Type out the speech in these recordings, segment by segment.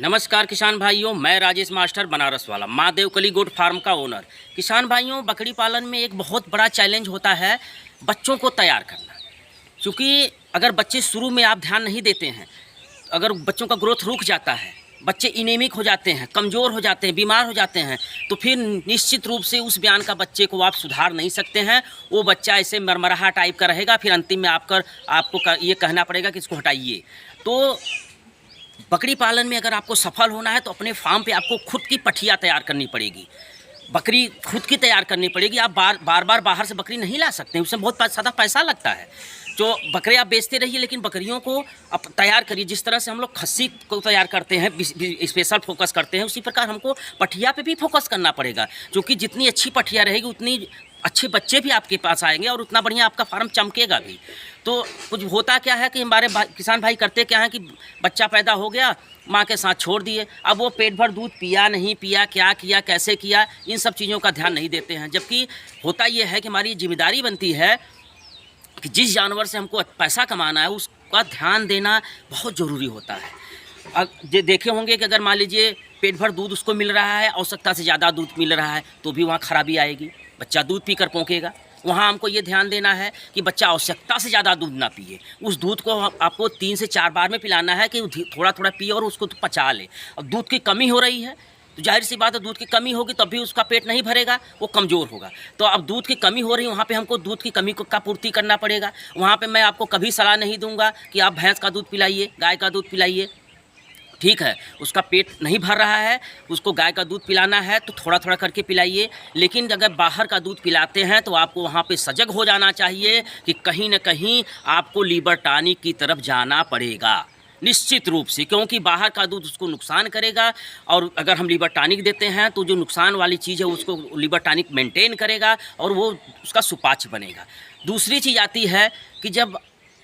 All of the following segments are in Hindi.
नमस्कार किसान भाइयों, मैं राजेश मास्टर बनारस वाला महादेव कली गोट फार्म का ओनर। किसान भाइयों, बकरी पालन में एक बहुत बड़ा चैलेंज होता है बच्चों को तैयार करना। क्योंकि अगर बच्चे शुरू में आप ध्यान नहीं देते हैं, अगर बच्चों का ग्रोथ रुक जाता है, बच्चे इनेमिक हो जाते हैं, कमज़ोर हो जाते हैं, बीमार हो जाते हैं, तो फिर निश्चित रूप से उस बयान का बच्चे को आप सुधार नहीं सकते हैं। वो बच्चा ऐसे मरमराहा टाइप का रहेगा, फिर अंतिम में आपको ये कहना पड़ेगा कि इसको हटाइए। तो बकरी पालन में अगर आपको सफल होना है तो अपने फार्म पे आपको खुद की पठिया तैयार करनी पड़ेगी, बकरी खुद की तैयार करनी पड़ेगी। आप बार बार बाहर से बकरी नहीं ला सकते, उसमें बहुत ज़्यादा पैसा लगता है। जो बकरे आप बेचते रहिए, लेकिन बकरियों को आप तैयार करिए। जिस तरह से हम लोग खस्सी को तैयार करते हैं, स्पेशल फोकस करते हैं, उसी प्रकार हमको पठिया पे भी फोकस करना पड़ेगा। क्योंकि जितनी अच्छी पठिया रहेगी उतनी अच्छे बच्चे भी आपके पास आएंगे और उतना बढ़िया आपका फार्म चमकेगा भी। तो कुछ होता क्या है कि हमारे किसान भाई करते क्या है कि बच्चा पैदा हो गया, माँ के साथ छोड़ दिए, अब वो पेट भर दूध पिया नहीं पिया, क्या किया, कैसे किया, इन सब चीज़ों का ध्यान नहीं देते हैं। जबकि होता ये है कि हमारी जिम्मेदारी बनती है कि जिस जानवर से हमको पैसा कमाना है उसका ध्यान देना बहुत ज़रूरी होता है। अब देखे होंगे कि अगर मान लीजिए पेट भर दूध उसको मिल रहा है, आवश्यकता से ज़्यादा दूध मिल रहा है, तो भी वहाँ खराबी आएगी, बच्चा दूध पीकर पोंकेगा। वहाँ हमको ये ध्यान देना है कि बच्चा आवश्यकता से ज़्यादा दूध ना पिए। उस दूध को आपको 3 से 4 बार में पिलाना है कि थोड़ा थोड़ा पिए और उसको पचा ले। अब दूध की कमी हो रही है तो जाहिर सी बात है, दूध की कमी होगी तब भी उसका पेट नहीं भरेगा, वो कमज़ोर होगा। तो अब दूध की कमी हो रही है, वहाँ पे हमको दूध की कमी का पूर्ति करना पड़ेगा। वहाँ पे मैं आपको कभी सलाह नहीं दूंगा कि आप भैंस का दूध पिलाइए, गाय का दूध पिलाइए। ठीक है, उसका पेट नहीं भर रहा है, उसको गाय का दूध पिलाना है तो थोड़ा थोड़ा करके पिलाइए। लेकिन अगर बाहर का दूध पिलाते हैं तो आपको वहाँ पे सजग हो जाना चाहिए कि कहीं ना कहीं आपको लीवर टॉनिक की तरफ जाना पड़ेगा, निश्चित रूप से। क्योंकि बाहर का दूध उसको नुकसान करेगा और अगर हम लीवर टॉनिक देते हैं तो जो नुकसान वाली चीज़ है उसको लीवर टॉनिक मेंटेन करेगा और वो उसका सुपाच्य बनेगा। दूसरी चीज़ आती है कि जब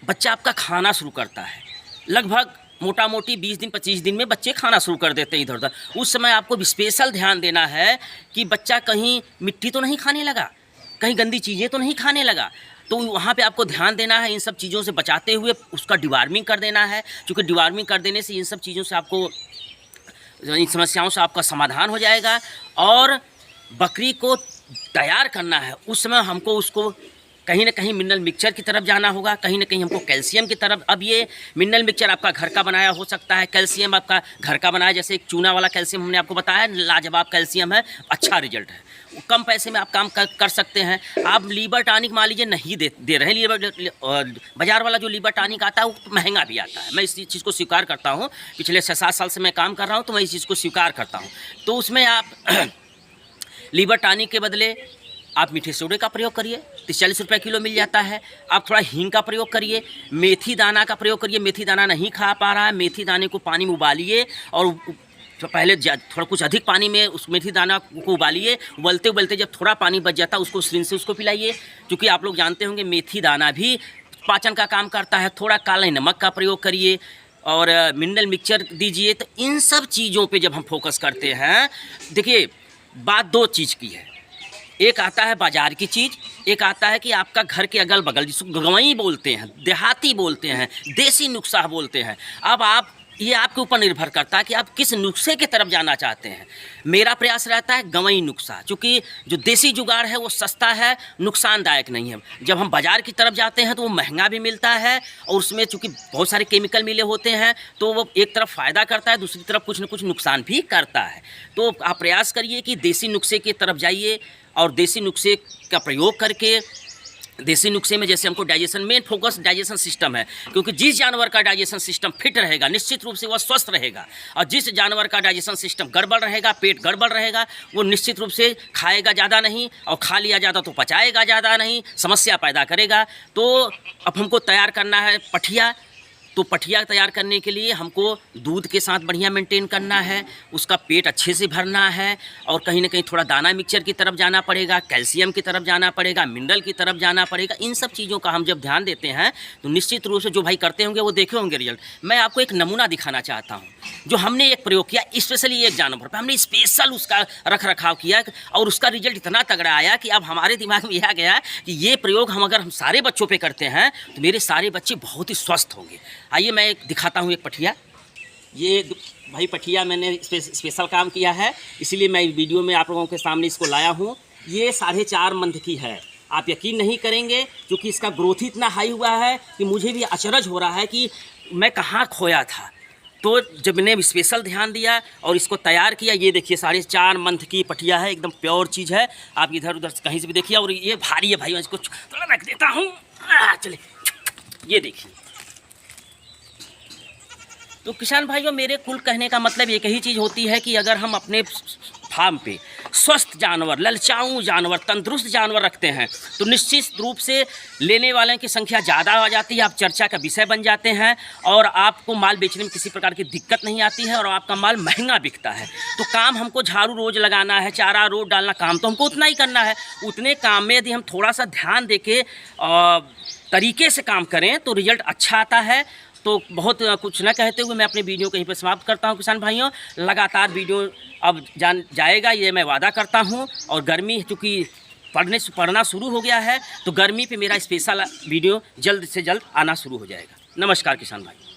बच्चा आपका खाना शुरू करता है, लगभग मोटा मोटी 20 दिन 25 दिन में बच्चे खाना शुरू कर देते हैं इधर उधर, उस समय आपको स्पेशल ध्यान देना है कि बच्चा कहीं मिट्टी तो नहीं खाने लगा, कहीं गंदी चीज़ें तो नहीं खाने लगा। तो वहाँ पे आपको ध्यान देना है, इन सब चीज़ों से बचाते हुए उसका डिवार्मिंग कर देना है। क्योंकि डिवार्मिंग कर देने से इन सब चीज़ों से आपको, इन समस्याओं से आपका समाधान हो जाएगा। और बकरी को तैयार करना है उस समय हमको उसको कहीं ना कहीं मिनरल मिक्सचर की तरफ जाना होगा, कहीं ना कहीं हमको कैल्शियम की तरफ। अब ये मिनरल मिक्सचर आपका घर का बनाया हो सकता है, कैल्शियम आपका घर का बनाया, जैसे एक चूना वाला कैल्शियम हमने आपको बताया, लाजवाब कैल्शियम है, अच्छा रिजल्ट है, कम पैसे में आप काम कर सकते हैं। आप लीवर टॉनिक मान लीजिए नहीं दे रहे हैं, बाजार वाला जो लीवर टॉनिक आता है वो महंगा भी आता है, मैं इस चीज़ को स्वीकार करता हूँ। पिछले 6-7 साल से मैं काम कर रहा हूँ तो मैं इस चीज़ को स्वीकार करता हूँ। तो उसमें आप लीवर टॉनिक के बदले आप मीठे सोडे का प्रयोग करिए, 30-40 रुपये किलो मिल जाता है। आप थोड़ा हींग का प्रयोग करिए, मेथी दाना का प्रयोग करिए। मेथी दाना नहीं खा पा रहा है, मेथी दाने को पानी में उबालिए और तो पहले थोड़ा कुछ अधिक पानी में उस मेथी दाना को उबालिए, उबलते उबलते जब थोड़ा पानी बच जाता है उसको सिरिंज से उसको पिलाइए। क्योंकि आप लोग जानते होंगे मेथी दाना भी पाचन का काम करता है। थोड़ा काले नमक का प्रयोग करिए और मिनरल मिक्सचर दीजिए। तो इन सब चीज़ों पे जब हम फोकस करते हैं, देखिए बात 2 चीज़ की है, एक आता है बाजार की चीज़, एक आता है कि आपका घर के अगल बगल, जिसको गंवई बोलते हैं, देहाती बोलते हैं, देसी नुस्खा बोलते हैं। अब आप ये आपके ऊपर निर्भर करता है कि आप किस नुस्खे की तरफ जाना चाहते हैं। मेरा प्रयास रहता है गंवई नुस्खा, क्योंकि जो देसी जुगाड़ है वो सस्ता है, नुकसानदायक नहीं है। जब हम बाज़ार की तरफ जाते हैं तो वो महंगा भी मिलता है और उसमें चूँकि बहुत सारे केमिकल मिले होते हैं तो वो एक तरफ फ़ायदा करता है, दूसरी तरफ कुछ न कुछ नुकसान भी करता है। तो आप प्रयास करिए कि देसी नुस्खे की तरफ जाइए और देसी नुस्खे का प्रयोग करके, देसी नुस्खे में जैसे हमको digestion, main focus digestion system है। क्योंकि जिस जानवर का डाइजेशन सिस्टम फिट रहेगा निश्चित रूप से वह स्वस्थ रहेगा, और जिस जानवर का डाइजेशन सिस्टम गड़बड़ रहेगा, पेट गड़बड़ रहेगा, वो निश्चित रूप से खाएगा ज़्यादा नहीं और खा लिया ज़्यादा तो पचाएगा ज़्यादा नहीं, समस्या पैदा करेगा। तो अब हमको तैयार करना है पठिया। तो पठिया तैयार करने के लिए हमको दूध के साथ बढ़िया मेंटेन करना है, उसका पेट अच्छे से भरना है और कहीं ना कहीं थोड़ा दाना मिक्सचर की तरफ जाना पड़ेगा, कैल्शियम की तरफ जाना पड़ेगा, मिनरल की तरफ जाना पड़ेगा। इन सब चीज़ों का हम जब ध्यान देते हैं तो निश्चित रूप से जो भाई करते होंगे वो देखे होंगे रिजल्ट। मैं आपको एक नमूना दिखाना चाहता हूँ, जो हमने एक प्रयोग किया स्पेशली एक जानवर पर, हमने स्पेशल उसका रख रखाव किया और उसका रिजल्ट इतना तगड़ा आया कि अब हमारे दिमाग में यह आ गया कि ये प्रयोग अगर हम सारे बच्चों पे करते हैं तो मेरे सारे बच्चे बहुत ही स्वस्थ होंगे। आइए मैं एक दिखाता हूँ एक पठिया। ये भाई पठिया मैंने स्पेशल काम किया है, इसीलिए मैं वीडियो में आप लोगों के सामने इसको लाया हूँ। ये 4.5 मंथ की है। आप यकीन नहीं करेंगे, क्योंकि इसका ग्रोथ ही इतना हाई हुआ है कि मुझे भी अचरज हो रहा है कि मैं कहाँ खोया था। तो जब मैंने स्पेशल ध्यान दिया और इसको तैयार किया, ये देखिए 4.5 मंथ की पठिया है, एकदम प्योर चीज़ है। आप इधर उधर कहीं से भी देखिए। और ये भारी है भाई, मैं इसको थोड़ा रख देता हूँ। चलिए, ये देखिए। तो किसान भाइयों, मेरे कुल कहने का मतलब एक ही चीज़ होती है कि अगर हम अपने फार्म पे स्वस्थ जानवर, ललचाऊ जानवर, तंदुरुस्त जानवर रखते हैं तो निश्चित रूप से लेने वालों की संख्या ज़्यादा आ जाती है। आप चर्चा का विषय बन जाते हैं और आपको माल बेचने में किसी प्रकार की दिक्कत नहीं आती है और आपका माल महंगा बिकता है। तो काम हमको झाड़ू रोज़ लगाना है, चारा रोज़ डालना, काम तो हमको उतना ही करना है। उतने काम में यदि हम थोड़ा सा ध्यान देके तरीके से काम करें तो रिजल्ट अच्छा आता है। तो बहुत कुछ न कहते हुए मैं अपनी वीडियो कहीं पर समाप्त करता हूं। किसान भाइयों, लगातार वीडियो अब जाएगा, ये मैं वादा करता हूं। और गर्मी चूँकि पड़ना शुरू हो गया है, तो गर्मी पे मेरा स्पेशल वीडियो जल्द से जल्द आना शुरू हो जाएगा। नमस्कार किसान भाई।